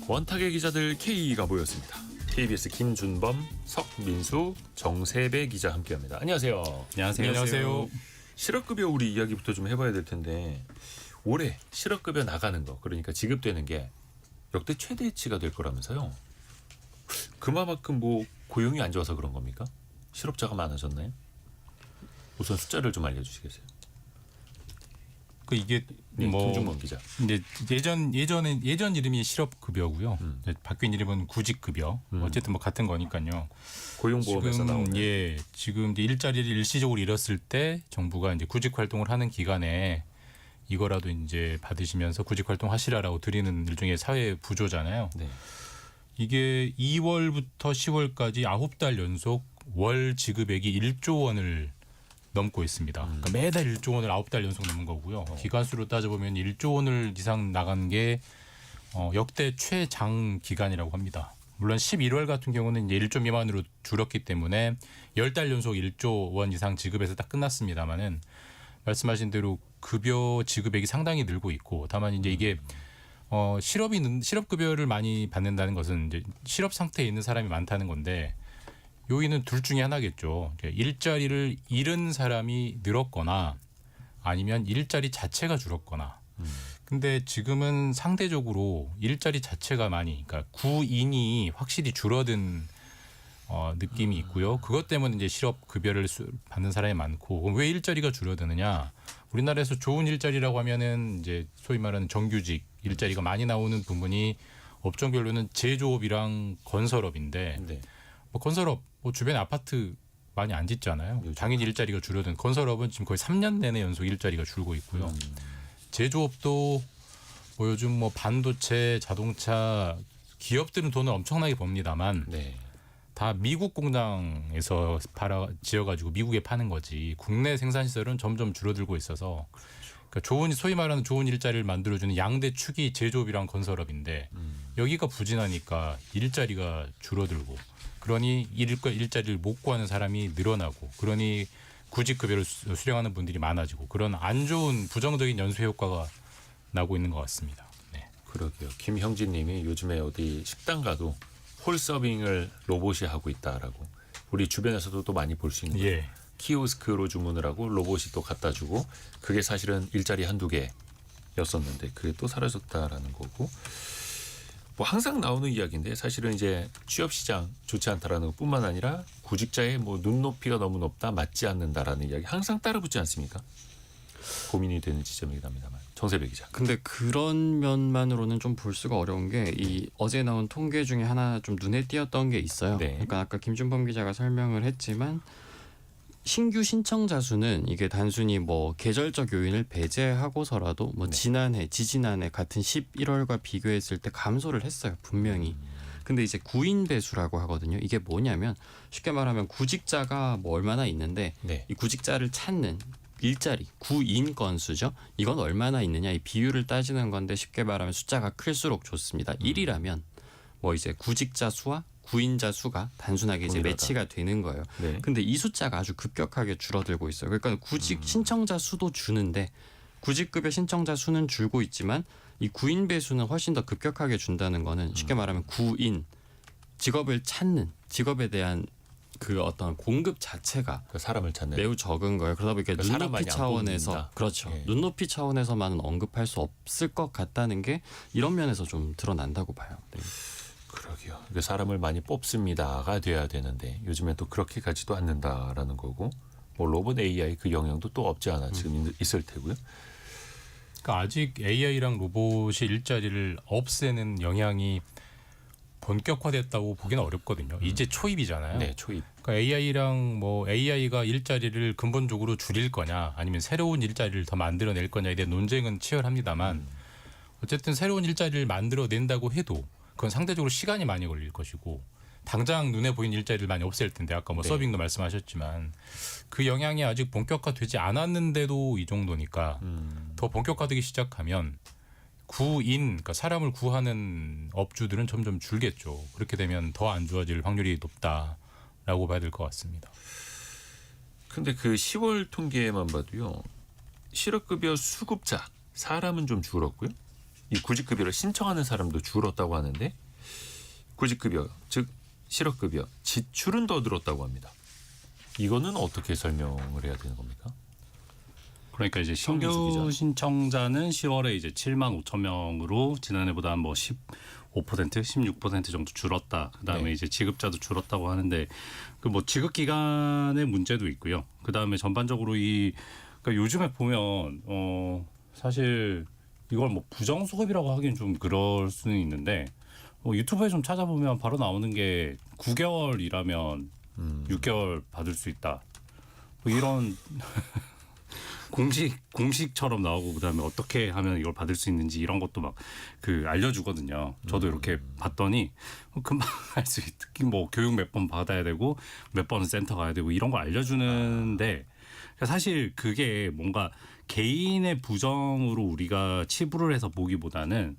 원탁의 기자들 K가 모였습니다. KBS 김준범, 석민수, 정세배 기자 함께합니다. 안녕하세요. 안녕하세요. 실업급여 우리 이야기부터 좀 해봐야 될 텐데 올해 실업급여 나가는 거 그러니까 지급되는 게 역대 최대치가 될 거라면서요. 그만큼 뭐 고용이 안 좋아서 그런 겁니까? 실업자가 많아졌나요? 우선 숫자를 좀 알려주시겠어요? 이게 네, 김준범 기자. 이제 예전 이름이 실업급여고요. 바뀐 이름은 구직급여. 어쨌든 뭐 같은 거니까요. 고용보험에서 나오는. 지금 이제 일자리를 일시적으로 잃었을 때 정부가 이제 구직 활동을 하는 기간에 이거라도 이제 받으시면서 구직 활동 하시라라고 드리는 일종의 사회 부조잖아요. 네. 이게 2월부터 10월까지 9달 연속 월 지급액이 1조 원을 넘고 있습니다. 그러니까 매달 1조 원을 9달 연속 넘은 거고요. 기간수로 따져보면 1조 원을 이상 나간 게 역대 최장 기간이라고 합니다. 물론 11월 같은 경우는 이제 1조 미만으로 줄었기 때문에 10달 연속 1조 원 이상 지급해서 딱 끝났습니다만은 말씀하신 대로 급여 지급액이 상당히 늘고 있고 다만 이제 이게 실업급여를 많이 받는다는 것은 이제 실업 상태에 있는 사람이 많다는 건데 요인은 둘 중에 하나겠죠. 일자리를 잃은 사람이 늘었거나 아니면 일자리 자체가 줄었거나. 근데 지금은 상대적으로 일자리 자체가 많이, 그러니까 구인이 확실히 줄어든 느낌이 있고요. 그것 때문에 이제 실업급여를 받는 사람이 많고 왜 일자리가 줄어드느냐? 우리나라에서 좋은 일자리라고 하면은 이제 소위 말하는 정규직 일자리가 많이 나오는 부분이 업종별로는 제조업이랑 건설업인데. 네. 뭐 건설업, 뭐 주변에 아파트 많이 안 짓잖아요. 당연히 일자리가 줄어든. 건설업은 지금 거의 3년 내내 연속 일자리가 줄고 있고요. 제조업도 뭐 요즘 뭐 반도체, 자동차 기업들은 돈을 엄청나게 법니다만 네. 다 미국 공장에서 지어가지고 미국에 파는 거지. 국내 생산 시설은 점점 줄어들고 있어서 그러니까 소위 말하는 좋은 일자리를 만들어주는 양대 축이 제조업이랑 건설업인데 여기가 부진하니까 일자리가 줄어들고. 그러니 일자리를 못 구하는 사람이 늘어나고 그러니 구직급여를 수령하는 분들이 많아지고 그런 안 좋은 부정적인 연쇄 효과가 나고 있는 것 같습니다. 네. 그러게요. 김형진 님이 요즘에 어디 식당 가도 홀서빙을 로봇이 하고 있다라고. 우리 주변에서도 또 많이 볼 수 있는 거예요. 키오스크로 주문을 하고 로봇이 또 갖다 주고 그게 사실은 일자리 한두 개였었는데 그게 또 사라졌다라는 거고. 뭐 항상 나오는 이야기인데 사실은 이제 취업 시장 좋지 않다라는 것뿐만 아니라 구직자의 뭐 눈높이가 너무 높다 맞지 않는다라는 이야기 항상 따라붙지 않습니까? 고민이 되는 지점이긴 합니다만. 정세배 기자. 근데 그런 면만으로는 좀 볼 수가 어려운 게 이 어제 나온 통계 중에 하나 좀 눈에 띄었던 게 있어요. 네. 그러니까 아까 김준범 기자가 설명을 했지만 신규 신청자 수는 이게 단순히 뭐 계절적 요인을 배제하고서라도 뭐 지난해, 지지난해 같은 11월과 비교했을 때 감소를 했어요. 분명히. 근데 이제 구인 배수라고 하거든요. 이게 뭐냐면 쉽게 말하면 구직자가 뭐 얼마나 있는데 이 구직자를 찾는 일자리, 구인 건수죠. 이건 얼마나 있느냐 이 비율을 따지는 건데 쉽게 말하면 숫자가 클수록 좋습니다. 1이라면 뭐 이제 구직자 수와 구인자 수가 단순하게 이제 매치가 되는 거예요. 근데 이 숫자가 아주 급격하게 줄어들고 있어요. 그러니까 구직 신청자 수도 주는데 구직급여 신청자 수는 줄고 있지만 이 구인 배수는 훨씬 더 급격하게 준다는 거는 쉽게 말하면 구인, 직업을 찾는 직업에 대한 그 어떤 공급 자체가 그 사람을 찾는 매우 적은 거예요. 그러다 보니까 눈높이 차원에서 그렇죠. 눈높이 차원에서만은 언급할 수 없을 것 같다는 게 이런 면에서 좀 드러난다고 봐요. 네. 그러게요. 사람을 많이 뽑습니다가 돼야 되는데 요즘에 또 그렇게까지도 않는다라는 거고 뭐 로봇 AI 그 영향도 또 없지 않아 지금 있을 테고요. 그러니까 아직 AI랑 로봇이 일자리를 없애는 영향이 본격화됐다고 보기는 어렵거든요. 이제 초입이잖아요. 네, 초입. 그러니까 AI가 일자리를 근본적으로 줄일 거냐, 아니면 새로운 일자리를 더 만들어낼 거냐에 대한 논쟁은 치열합니다만, 어쨌든 새로운 일자리를 만들어낸다고 해도 그건 상대적으로 시간이 많이 걸릴 것이고, 당장 눈에 보이는 일자리를 많이 없앨 텐데 아까 뭐 서빙도 말씀하셨지만 그 영향이 아직 본격화되지 않았는데도 이 정도니까 더 본격화되기 시작하면 구인, 그러니까 사람을 구하는 업주들은 점점 줄겠죠. 그렇게 되면 더 안 좋아질 확률이 높다라고 봐야 될 것 같습니다. 근데 그 10월 통계만 봐도요. 실업급여 수급자 사람은 좀 줄었고요. 이 구직급여를 신청하는 사람도 줄었다고 하는데 구직급여 즉 실업급여 지출은 더 늘었다고 합니다. 이거는 어떻게 설명을 해야 되는 겁니까? 그러니까 이제 성민수 신규 기자. 신청자는 10월에 이제 7만 5천 명으로 지난해보다 뭐 15%, 16% 정도 줄었다. 그다음에 네. 이제 지급자도 줄었다고 하는데 그 뭐 지급 기간의 문제도 있고요. 그다음에 전반적으로 그러니까 요즘에 보면 사실 이걸 뭐 부정수급이라고 하기는 좀 그럴 수는 있는데 유튜브에 좀 찾아보면 바로 나오는 게 9개월 일하면 6개월 받을 수 있다. 뭐 이런 공식처럼 나오고 그다음에 어떻게 하면 이걸 받을 수 있는지 이런 것도 막 알려주거든요. 저도 이렇게 봤더니 금방 할 수 있. 특히 뭐 교육 몇 번 받아야 되고 몇 번은 센터 가야 되고 이런 거 알려주는데 사실 그게 뭔가 개인의 부정으로 우리가 치부를 해서 보기보다는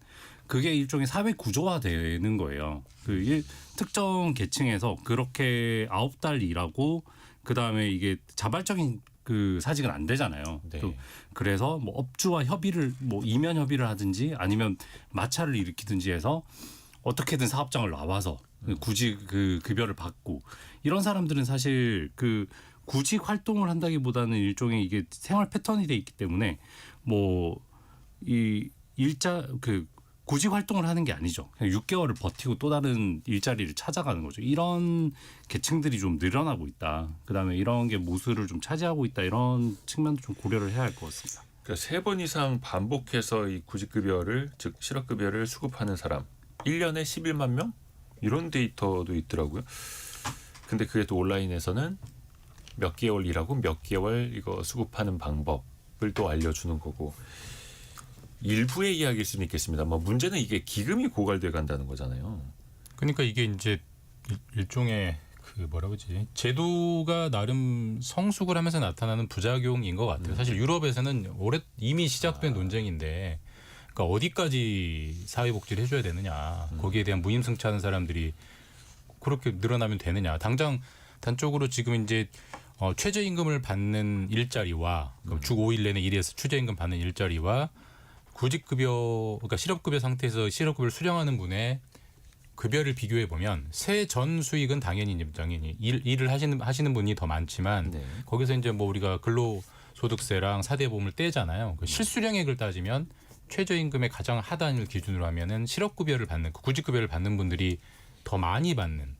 그게 일종의 사회 구조화되는 거예요. 특정 계층에서 그렇게 9달 일하고 그다음에 이게 자발적인 사직은 안 되잖아요. 네. 그래서 뭐 업주와 협의를 뭐 이면 협의를 하든지 아니면 마찰을 일으키든지 해서 어떻게든 사업장을 나와서 구직 급여를 받고 이런 사람들은 사실 구직 활동을 한다기보다는 일종의 이게 생활 패턴이 돼 있기 때문에 뭐 이 구직 활동을 하는 게 아니죠. 그냥 6개월을 버티고 또 다른 일자리를 찾아가는 거죠. 이런 계층들이 좀 늘어나고 있다. 그다음에 이런 게 모수를 좀 차지하고 있다. 이런 측면도 좀 고려를 해야 할 것 같습니다. 그러니까 3번 이상 반복해서 이 구직급여를 즉 실업급여를 수급하는 사람 1년에 11만 명? 이런 데이터도 있더라고요. 근데 그게 또 온라인에서는 몇 개월 일하고 몇 개월 이거 수급하는 방법을 또 알려주는 거고 일부의 이야기일 수는 있겠습니다. 뭐 문제는 이게 기금이 고갈돼 간다는 거잖아요. 그러니까 이게 이제 일종의 뭐라고 하지? 제도가 나름 성숙을 하면서 나타나는 부작용인 것 같아요. 사실 유럽에서는 이미 시작된 논쟁인데, 그러니까 어디까지 사회복지를 해줘야 되느냐, 거기에 대한 무임승차하는 사람들이 그렇게 늘어나면 되느냐. 당장 단적으로 지금 이제 최저임금을 받는 일자리와 주 5일 내내 일해서 최저임금 받는 일자리와 구직급여, 그러니까 실업급여 상태에서 실업급여를 수령하는 분의 급여를 비교해 보면 세전 수익은 당연히 일을 하시는 분이 더 많지만 네. 거기서 이제 뭐 우리가 근로소득세랑 사대보험을 떼잖아요. 그 실수령액을 따지면 최저임금의 가장 하단을 기준으로 하면은 실업급여를 받는 구직급여를 받는 분들이 더 많이 받는.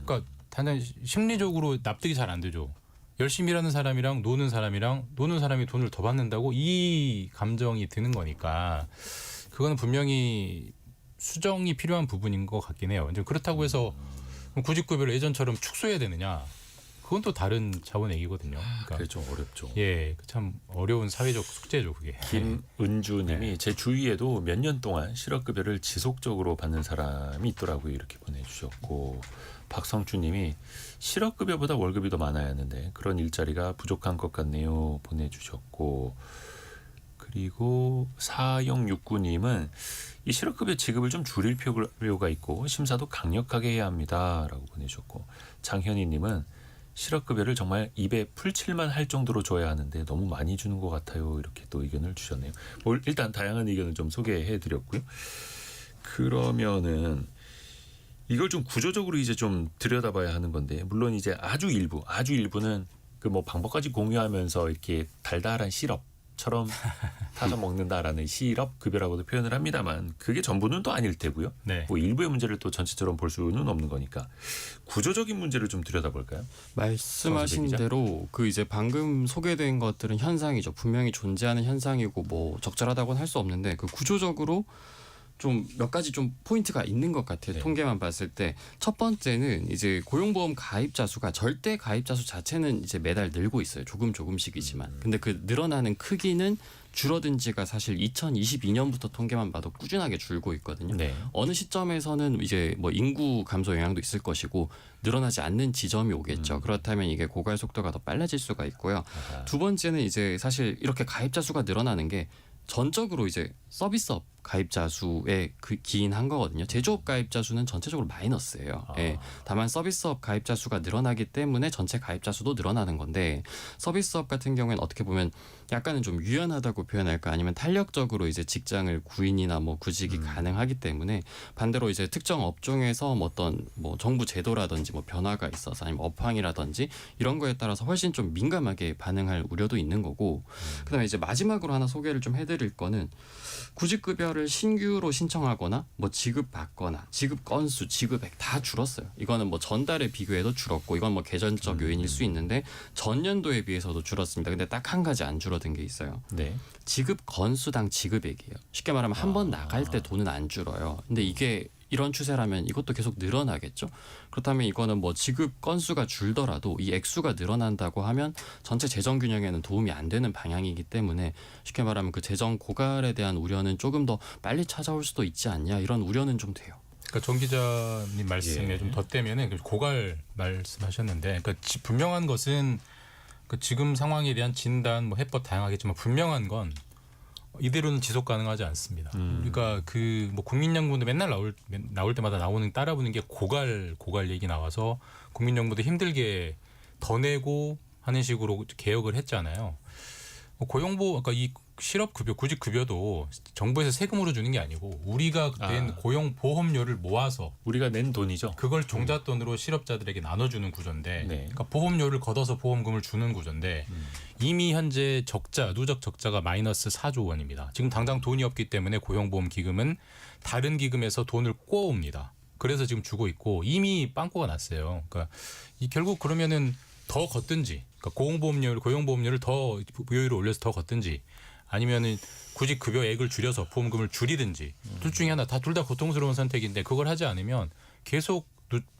그러니까 단순히 심리적으로 납득이 잘 안 되죠. 열심히 일하는 사람이랑 노는 사람이 돈을 더 받는다고 이 감정이 드는 거니까 그거는 분명히 수정이 필요한 부분인 것 같긴 해요. 이제 그렇다고 해서 구직급여를 예전처럼 축소해야 되느냐? 그건 또 다른 차원의 얘기거든요. 그러니까 그게 좀 어렵죠. 예, 참 어려운 사회적 숙제죠, 그게. 김은주님이 제 주위에도 몇 년 동안 실업급여를 지속적으로 받는 사람이 있더라고요. 이렇게 보내주셨고 박성주님이 실업급여보다 월급이 더 많아야 하는데 그런 일자리가 부족한 것 같네요. 보내주셨고 그리고 4069님은 이 실업급여 지급을 좀 줄일 필요가 있고 심사도 강력하게 해야 합니다라고 보내주셨고 장현희님은 실업급여를 정말 입에 풀칠만 할 정도로 줘야 하는데 너무 많이 주는 것 같아요. 이렇게 또 의견을 주셨네요. 일단 다양한 의견을 좀 소개해드렸고요. 그러면은 이걸 좀 구조적으로 이제 좀 들여다봐야 하는 건데 물론 이제 아주 일부는 그 뭐 방법까지 공유하면서 이렇게 달달한 시럽처럼 타서 먹는다라는 시럽 급여라고도 표현을 합니다만 그게 전부는 또 아닐 테고요. 네. 뭐 일부의 문제를 또 전체적으로 볼 수는 없는 거니까 구조적인 문제를 좀 들여다볼까요? 말씀하신 대로 이제 방금 소개된 것들은 현상이죠. 분명히 존재하는 현상이고 뭐 적절하다고는 할 수 없는데 구조적으로 좀 몇 가지 좀 포인트가 있는 것 같아요. 네. 통계만 봤을 때 첫 번째는 이제 고용보험 가입자 수가 절대 가입자 수 자체는 이제 매달 늘고 있어요. 조금씩이지만. 근데 그 늘어나는 크기는 줄어든 지가 사실 2022년부터 통계만 봐도 꾸준하게 줄고 있거든요. 네. 어느 시점에서는 이제 뭐 인구 감소 영향도 있을 것이고 늘어나지 않는 지점이 오겠죠. 그렇다면 이게 고갈 속도가 더 빨라질 수가 있고요. 두 번째는 이제 사실 이렇게 가입자 수가 늘어나는 게 전적으로 이제 서비스업 가입자 수에 기인한 거거든요. 제조업 가입자 수는 전체적으로 마이너스예요. 예. 다만 서비스업 가입자 수가 늘어나기 때문에 전체 가입자 수도 늘어나는 건데 서비스업 같은 경우에는 어떻게 보면 약간은 좀 유연하다고 표현할까 아니면 탄력적으로 이제 직장을 구인이나 뭐 구직이 가능하기 때문에 반대로 이제 특정 업종에서 뭐 어떤 뭐 정부 제도라든지 뭐 변화가 있어서 아니면 업황이라든지 이런 거에 따라서 훨씬 좀 민감하게 반응할 우려도 있는 거고 그다음에 이제 마지막으로 하나 소개를 좀 해드릴 거는 구직급여를 신규로 신청하거나 뭐 지급받거나 지급 건수, 지급액 다 줄었어요. 이거는 뭐 전달에 비교해도 줄었고 이건 뭐 계절적 요인일 수 있는데 전년도에 비해서도 줄었습니다. 근데 딱 한 가지 안 줄어든 게 있어요. 네. 지급 건수당 지급액이에요. 쉽게 말하면 한 번 나갈 때 돈은 안 줄어요. 근데 이게 이런 추세라면 이것도 계속 늘어나겠죠. 그렇다면 이거는 뭐 지급 건수가 줄더라도 이 액수가 늘어난다고 하면 전체 재정 균형에는 도움이 안 되는 방향이기 때문에 쉽게 말하면 그 재정 고갈에 대한 우려는 조금 더 빨리 찾아올 수도 있지 않냐 이런 우려는 좀 돼요. 그러니까 정 기자님 말씀에 예. 좀 덧대면은 고갈 말씀하셨는데, 그러니까 분명한 것은 그 지금 상황에 대한 진단, 뭐 해법 다양하겠지만 분명한 건 이대로는 지속 가능하지 않습니다. 그러니까 그 뭐 국민연금도 맨날 나올 때마다 나오는 따라붙는 게 고갈 얘기 나와서 국민연금도 힘들게 더 내고 하는 식으로 개혁을 했잖아요. 고용보험, 그러니까 이 실업급여, 구직급여도 정부에서 세금으로 주는 게 아니고 우리가 낸 고용보험료를 모아서 우리가 낸 돈이죠. 그걸 종잣돈으로 실업자들에게 나눠주는 구조인데, 네. 그러니까 보험료를 걷어서 보험금을 주는 구조인데 이미 현재 적자, 누적 적자가 마이너스 4조 원입니다. 지금 당장 돈이 없기 때문에 고용보험 기금은 다른 기금에서 돈을 꼬옵니다. 그래서 지금 주고 있고 이미 빵꾸가 났어요. 그러니까 결국 그러면은 더 걷든지, 그러니까 고용보험료를 더 요율을 올려서 더 걷든지, 아니면은 굳이 급여액을 줄여서 보험금을 줄이든지 둘 중에 하나, 둘 다 고통스러운 선택인데 그걸 하지 않으면 계속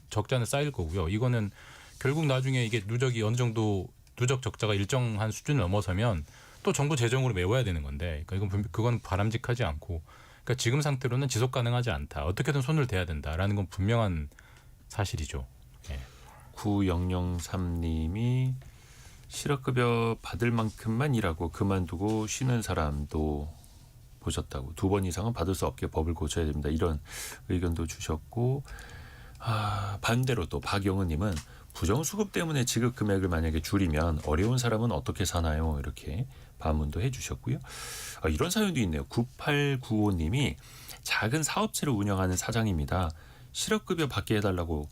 적자는 쌓일 거고요. 이거는 결국 나중에 이게 누적이 어느 정도 누적 적자가 일정한 수준을 넘어서면 또 정부 재정으로 메워야 되는 건데, 그러니까 그건 바람직하지 않고, 그러니까 지금 상태로는 지속 가능하지 않다. 어떻게든 손을 대야 된다라는 건 분명한 사실이죠. 예. 9003님이 실업급여 받을 만큼만 일하고 그만두고 쉬는 사람도 보셨다고, 2번 이상은 받을 수 없게 법을 고쳐야 됩니다. 이런 의견도 주셨고, 반대로 또 박영은님은 부정수급 때문에 지급 금액을 만약에 줄이면 어려운 사람은 어떻게 사나요? 이렇게 반문도 해주셨고요. 이런 사연도 있네요. 9895님이 작은 사업체를 운영하는 사장입니다. 실업급여 받게 해달라고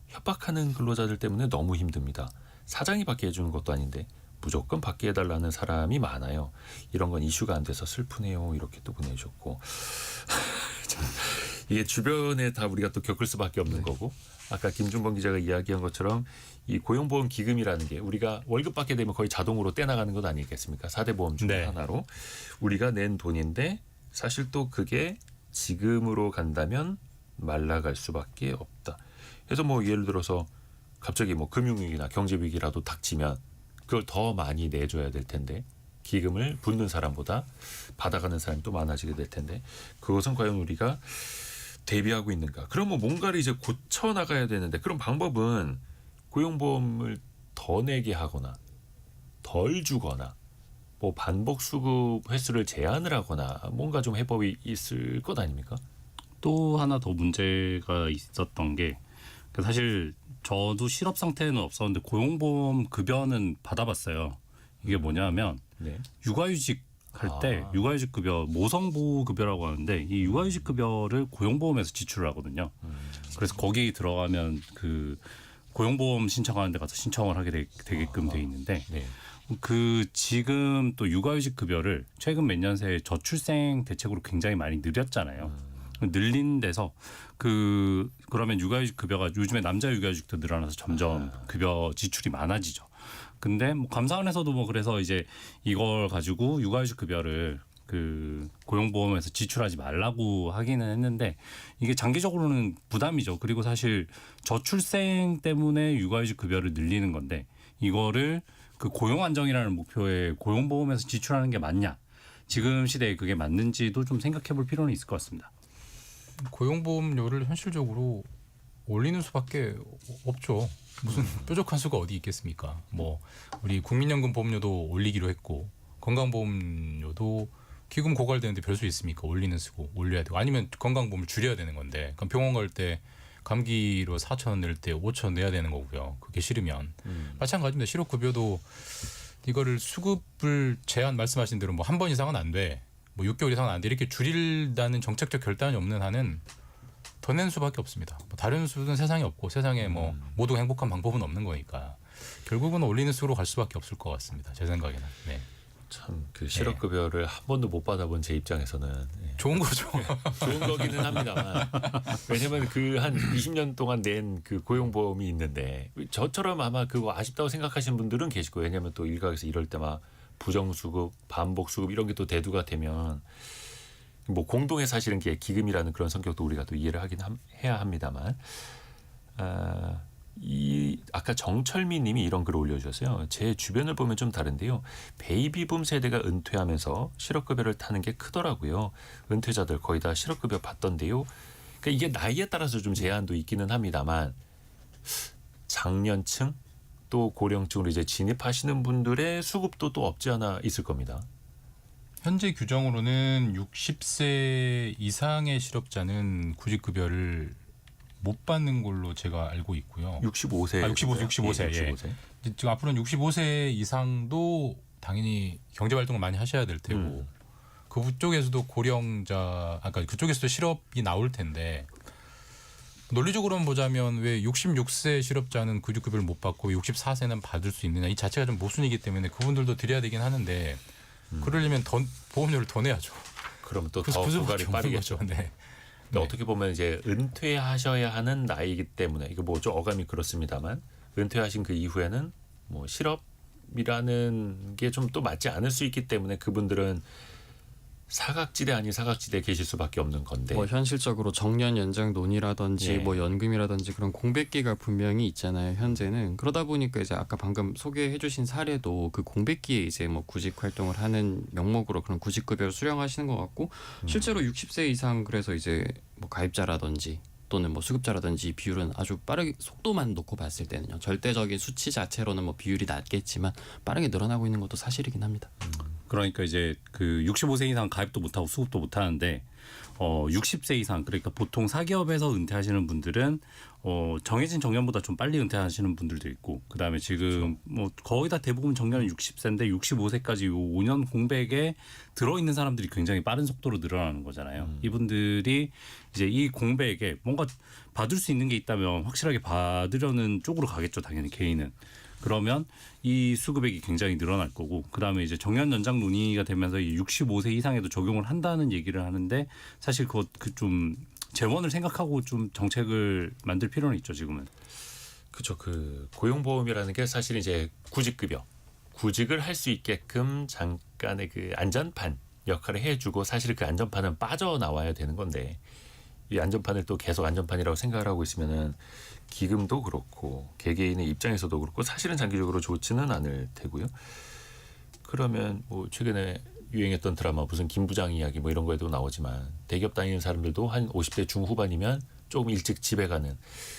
협박하는 근로자들 때문에 너무 힘듭니다. 사장이 받게 해주는 것도 아닌데 무조건 받게 해달라는 사람이 많아요. 이런 건 이슈가 안 돼서 슬프네요. 이렇게 또 보내주셨고, 이게 주변에 다 우리가 또 겪을 수밖에 없는 거고, 아까 김준범 기자가 이야기한 것처럼 이 고용보험 기금이라는 게 우리가 월급 받게 되면 거의 자동으로 떼나가는 것 아니겠습니까? 4대 보험 중 하나로 우리가 낸 돈인데 사실 또 그게 지금으로 간다면 말라갈 수밖에 없다. 그래서 뭐 예를 들어서 갑자기 뭐 금융위기나 경제위기라도 닥치면 그걸 더 많이 내줘야 될 텐데, 기금을 붓는 사람보다 받아가는 사람이 또 많아지게 될 텐데, 그것은 과연 우리가 대비하고 있는가? 그러면 뭔가를 이제 고쳐 나가야 되는데, 그런 방법은 고용보험을 더 내게 하거나 덜 주거나 뭐 반복 수급 횟수를 제한을 하거나 뭔가 좀 해법이 있을 것 아닙니까? 또 하나 더 문제가 있었던 게, 사실 저도 실업 상태는 없었는데 고용보험 급여는 받아봤어요. 이게 뭐냐면 네. 육아휴직 할 때 육아휴직 급여, 모성보호 급여라고 하는데 이 육아휴직 급여를 고용보험에서 지출을 하거든요. 그래서 거기 들어가면 그 고용보험 신청하는 데 가서 신청을 하게 되게끔 돼 있는데, 네. 그 지금 또 육아휴직 급여를 최근 몇 년 새에 저출생 대책으로 굉장히 많이 늘렸잖아요. 늘린 데서 그러면 육아휴직 급여가 요즘에 남자 육아휴직도 늘어나서 점점 급여 지출이 많아지죠. 근데 뭐 감사원에서도 뭐 그래서 이제 이걸 가지고 육아휴직 급여를 그 고용보험에서 지출하지 말라고 하기는 했는데, 이게 장기적으로는 부담이죠. 그리고 사실 저출생 때문에 육아휴직 급여를 늘리는 건데, 이거를 그 고용 안정이라는 목표에 고용보험에서 지출하는 게 맞냐? 지금 시대에 그게 맞는지도 좀 생각해 볼 필요는 있을 것 같습니다. 고용보험료를 현실적으로 올리는 수밖에 없죠. 무슨 뾰족한 수가 어디 있겠습니까? 뭐 우리 국민연금 보험료도 올리기로 했고 건강보험료도 기금 고갈되는데 별 수 있습니까? 올리는 쓰고 올려야 되고 아니면 건강보험을 줄여야 되는 건데 그럼 병원 갈 때 감기로 4,000원 낼 때 5,000원 내야 되는 거고요. 그게 싫으면 마찬가지입니다. 실업급여도 이거를 수급을 제한 말씀하신 대로 뭐 한 번 이상은 안 돼. 뭐 6개월 이상은 안 돼. 이렇게 줄이다는 정책적 결단이 없는 한은 더 내는 수밖에 없습니다. 뭐 다른 수는 세상에 없고 세상에 뭐 모두 행복한 방법은 없는 거니까 결국은 올리는 수로 갈 수밖에 없을 것 같습니다. 제 생각에는. 네. 참 그 실업급여를 한 번도 못 받아본 제 입장에서는 좋은 거죠. 좋은 거기는 합니다만 왜냐면 그 한 20년 동안 낸 그 고용보험이 있는데 저처럼 아마 그거 아쉽다고 생각하시는 분들은 계실 거예요. 왜냐면 또 일각에서 이럴 때 막 부정수급, 반복수급 이런 게 또 대두가 되면 뭐 공동의 사실은 게 기금이라는 그런 성격도 우리가 또 이해를 해야 합니다만 아까 정철미 님이 이런 글을 올려주셨어요. 제 주변을 보면 좀 다른데요. 베이비붐 세대가 은퇴하면서 실업급여를 타는 게 크더라고요. 은퇴자들 거의 다 실업급여 받던데요. 그러니까 이게 나이에 따라서 좀 제한도 있기는 합니다만 장년층 또 고령층으로 이제 진입하시는 분들의 수급도 또 없지 않아 있을 겁니다. 현재 규정으로는 60세 이상의 실업자는 구직급여를 못 받는 걸로 제가 알고 있고요. 65세. 65세. 예. 65세. 지금 앞으로는 65세 이상도 당연히 경제활동을 많이 하셔야 될 테고 그쪽에서도 고령자, 아까 그쪽에서도 실업이 나올 텐데 논리적으로만 보자면 왜 66세 실업자는 구직급여를 못 받고 64세는 받을 수 있느냐 이 자체가 좀 모순이기 때문에 그분들도 드려야 되긴 하는데 그러려면 더 보험료를 더 내야죠. 그럼 또 그래서 더 그 부과를 수밖에 빠르겠죠. 없는 거죠. 네. 근데 어떻게 보면 이제 은퇴하셔야 하는 나이이기 때문에 이거 뭐 좀 어감이 그렇습니다만 은퇴하신 그 이후에는 뭐 실업이라는 게 좀 또 맞지 않을 수 있기 때문에 그분들은 사각지대 아닌 사각지대에 계실 수밖에 없는 건데 뭐 현실적으로 정년 연장 논의라든지 예. 뭐 연금이라든지 그런 공백기가 분명히 있잖아요. 현재는 그러다 보니까 이제 아까 방금 소개해주신 사례도 그 공백기에 이제 뭐 구직 활동을 하는 명목으로 그런 구직급여를 수령하시는 것 같고 실제로 60세 이상 그래서 이제 뭐 가입자라든지 또는 뭐 수급자라든지 비율은 아주 빠르게 속도만 놓고 봤을 때는요. 절대적인 수치 자체로는 뭐 비율이 낮겠지만 빠르게 늘어나고 있는 것도 사실이긴 합니다. 그러니까 이제 그 65세 이상 가입도 못하고 수급도 못하는데 60세 이상 그러니까 보통 사기업에서 은퇴하시는 분들은 정해진 정년보다 좀 빨리 은퇴하시는 분들도 있고 그다음에 지금 뭐 거의 다 대부분 정년은 60세인데 65세까지 요 5년 공백에 들어있는 사람들이 굉장히 빠른 속도로 늘어나는 거잖아요. 이분들이 이제 이 공백에 뭔가 받을 수 있는 게 있다면 확실하게 받으려는 쪽으로 가겠죠. 당연히 개인은. 그러면 이 수급액이 굉장히 늘어날 거고 그다음에 이제 정년 연장 논의가 되면서 이 65세 이상에도 적용을 한다는 얘기를 하는데 사실 그 좀 재원을 생각하고 좀 정책을 만들 필요는 있죠. 지금은. 그렇죠. 그 고용보험이라는 게 사실 이제 구직급여, 구직을 할 수 있게끔 잠깐의 그 안전판 역할을 해주고 사실 그 안전판은 빠져나와야 되는 건데 이 안전판을 또 계속 안전판이라고 생각을 하고 있으면은 기금도 그렇고 개개인의 입장에서도 그렇고 사실은 장기적으로 좋지는 않을 테고요. 그러면 뭐 최근에 유행했던 드라마 무슨 김부장 이야기 뭐 이런 거에도 나오지만 대기업 다니는 사람들도 한 50대 중후반이면 조금 일찍 집에 가는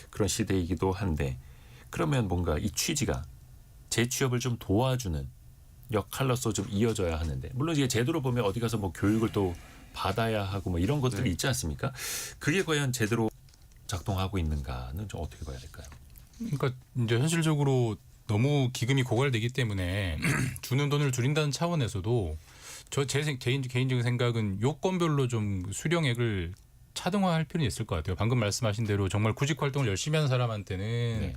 그런 시대이기도 한데 그러면 뭔가 이 취지가 재취업을 좀 도와주는 역할로서 좀 이어져야 하는데 물론 이게 제대로 보면 어디 가서 뭐 교육을 또 받아야 하고 뭐 이런 것들이 있지 않습니까? 그게 과연 제대로 작동하고 있는가는 좀 어떻게 봐야 될까요? 그러니까 이제 현실적으로 너무 기금이 고갈되기 때문에 주는 돈을 줄인다는 차원에서도 제 개인적인 생각은 요건별로 좀 수령액을 차등화할 필요는 있을 것 같아요. 방금 말씀하신 대로 정말 구직 활동을 열심히 하는 사람한테는 네.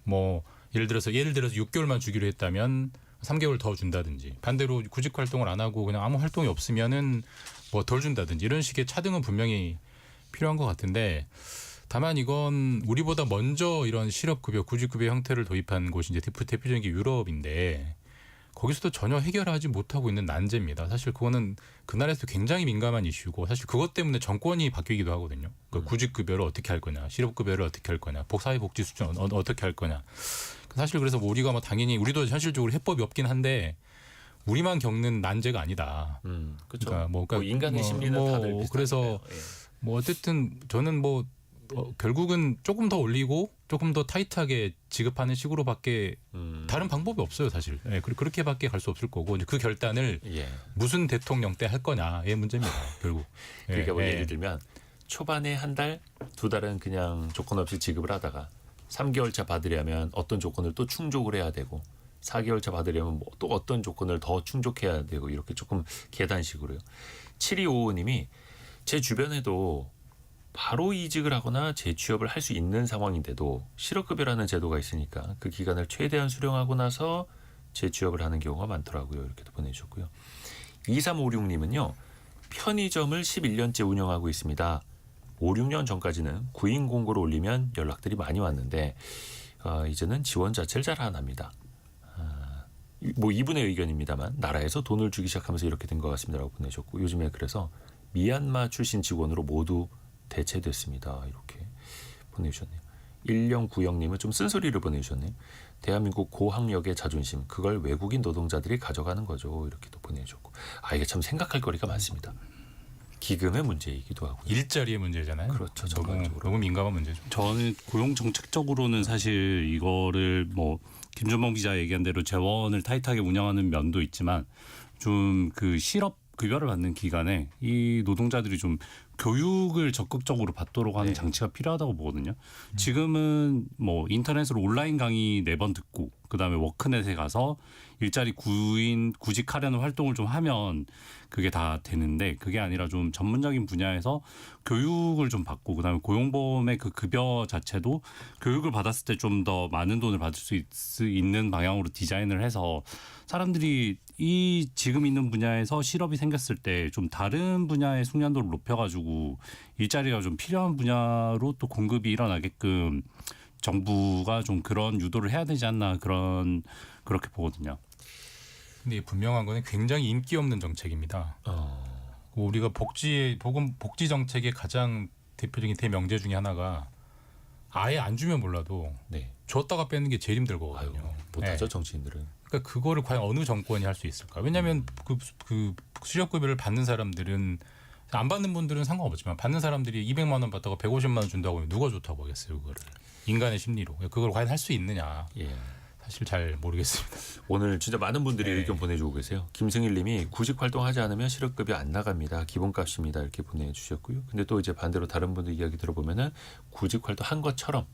뭐 예를 들어서 6개월만 주기로 했다면 3개월 더 준다든지 반대로 구직 활동을 안 하고 그냥 아무 활동이 없으면은 뭐 덜 준다든지 이런 식의 차등은 분명히 필요한 것 같은데 다만 이건 우리보다 먼저 이런 실업급여, 구직급여 형태를 도입한 곳이 이제 대표적인 게 유럽인데 거기서도 전혀 해결하지 못하고 있는 난제입니다. 사실 그거는 그 나라에서도 굉장히 민감한 이슈고 사실 그것 때문에 정권이 바뀌기도 하거든요. 그러니까 구직급여를 어떻게 할 거냐, 실업급여를 어떻게 할 거냐, 사회복지 수준 어떻게 할 거냐. 사실 그래서 뭐 우리가 뭐 당연히 우리도 현실적으로 해법이 없긴 한데 우리만 겪는 난제가 아니다. 그렇죠. 그러니까 뭐 인간의 심리는 다들 비슷하니까요. 그래서 예. 뭐 어쨌든 저는 뭐 결국은 조금 더 올리고 조금 더 타이트하게 지급하는 식으로밖에 다른 방법이 없어요, 사실. 예, 그렇게밖에 갈 수 없을 거고 이제 그 결단을 예. 무슨 대통령 때 할 거냐의 문제입니다, 결국. 그러니까 뭐 예를 들면 초반에 한 달, 두 달은 그냥 조건 없이 지급을 하다가 3개월 차 받으려면 어떤 조건을 또 충족을 해야 되고 4개월 차 받으려면 뭐 또 어떤 조건을 더 충족해야 되고 이렇게 조금 계단식으로요. 7255님이 제 주변에도 바로 이직을 하거나 재취업을 할 수 있는 상황인데도 실업급여라는 제도가 있으니까 그 기간을 최대한 수령하고 나서 재취업을 하는 경우가 많더라고요. 이렇게도 보내주셨고요. 2356님은요. 편의점을 11년째 운영하고 있습니다. 5, 6년 전까지는 구인 공고를 올리면 연락들이 많이 왔는데 이제는 지원 자체를 잘 안 합니다. 뭐 이분의 의견입니다만 나라에서 돈을 주기 시작하면서 이렇게 된 것 같습니다라고 보내셨고 요즘에 그래서 미얀마 출신 직원으로 모두 대체됐습니다. 이렇게 보내주셨네요. 1090님은 좀 쓴소리를 보내주셨네요. 대한민국 고학력의 자존심 그걸 외국인 노동자들이 가져가는 거죠. 이렇게도 보내주셨고 이게 참 생각할 거리가 많습니다. 기금의 문제이기도 하고 일자리의 문제잖아요. 그렇죠. 전반적으로. 너무 민감한 문제죠. 저는 고용 정책적으로는 사실 이거를 뭐 김준범 기자 얘기한 대로 재원을 타이트하게 운영하는 면도 있지만 좀 그 실업 급여를 받는 기간에 이 노동자들이 좀 교육을 적극적으로 받도록 하는 네. 장치가 필요하다고 보거든요. 지금은 뭐 인터넷으로 온라인 강의 4번 듣고 그다음에 워크넷에 가서 일자리 구직하려는 활동을 좀 하면 그게 다 되는데 그게 아니라 좀 전문적인 분야에서 교육을 좀 받고 그다음에 고용보험의 그 급여 자체도 교육을 받았을 때 좀 더 많은 돈을 받을 수 있는 방향으로 디자인을 해서 사람들이 이 지금 있는 분야에서 실업이 생겼을 때 좀 다른 분야의 숙련도를 높여가지고 일자리가 좀 필요한 분야로 또 공급이 일어나게끔 정부가 좀 그런 유도를 해야 되지 않나 그렇게 보거든요. 근데 분명한 거는 굉장히 인기 없는 정책입니다. 우리가 복지 정책의 가장 대표적인 대명제 중에 하나가 아예 안 주면 몰라도 네. 줬다가 뺏는 게 제일 힘들 거거든요. 못하죠 네. 정치인들은. 그러니까 그거를 과연 어느 정권이 할 수 있을까? 왜냐하면 그 실업급여를 받는 사람들은 안 받는 분들은 상관없지만 받는 사람들이 200만 원 받다가 150만 원 준다고 하면 누가 좋다고 하겠어요, 그거를. 인간의 심리로. 그걸 과연 할 수 있느냐. 예. 사실 잘 모르겠습니다. 오늘 진짜 많은 분들이 네. 의견 보내주고 계세요. 김승일님이 구직 활동하지 않으면 실업급여 안 나갑니다. 기본값입니다. 이렇게 보내주셨고요. 근데 또 이제 반대로 다른 분들 이야기 들어보면은 구직 활동 한 것처럼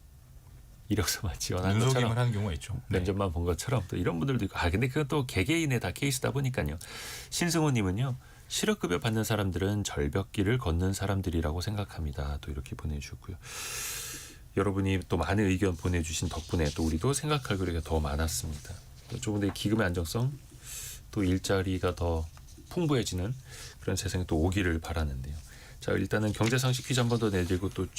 이력서만 지원한 것처럼 눈속임을 하는 경우가 있죠. 네. 면접만 본 것처럼 또 이런 분들도 있고 근데 그건 또 개개인의 다 케이스다 보니까요. 신승호님은요. 실업급여 받는 사람들은 절벽길을 걷는 사람들이라고 생각합니다. 또 이렇게 보내주셨고요. 여러분이 또 많은 의견 보내주신 덕분에 또 우리도 생각할 거리가 더 많았습니다. 조금 더 기금의 안정성 또 일자리가 더 풍부해지는 그런 세상이 또 오기를 바라는데요. 자 일단은 경제상식 퀴즈 한 번 더 내드리고 또 저희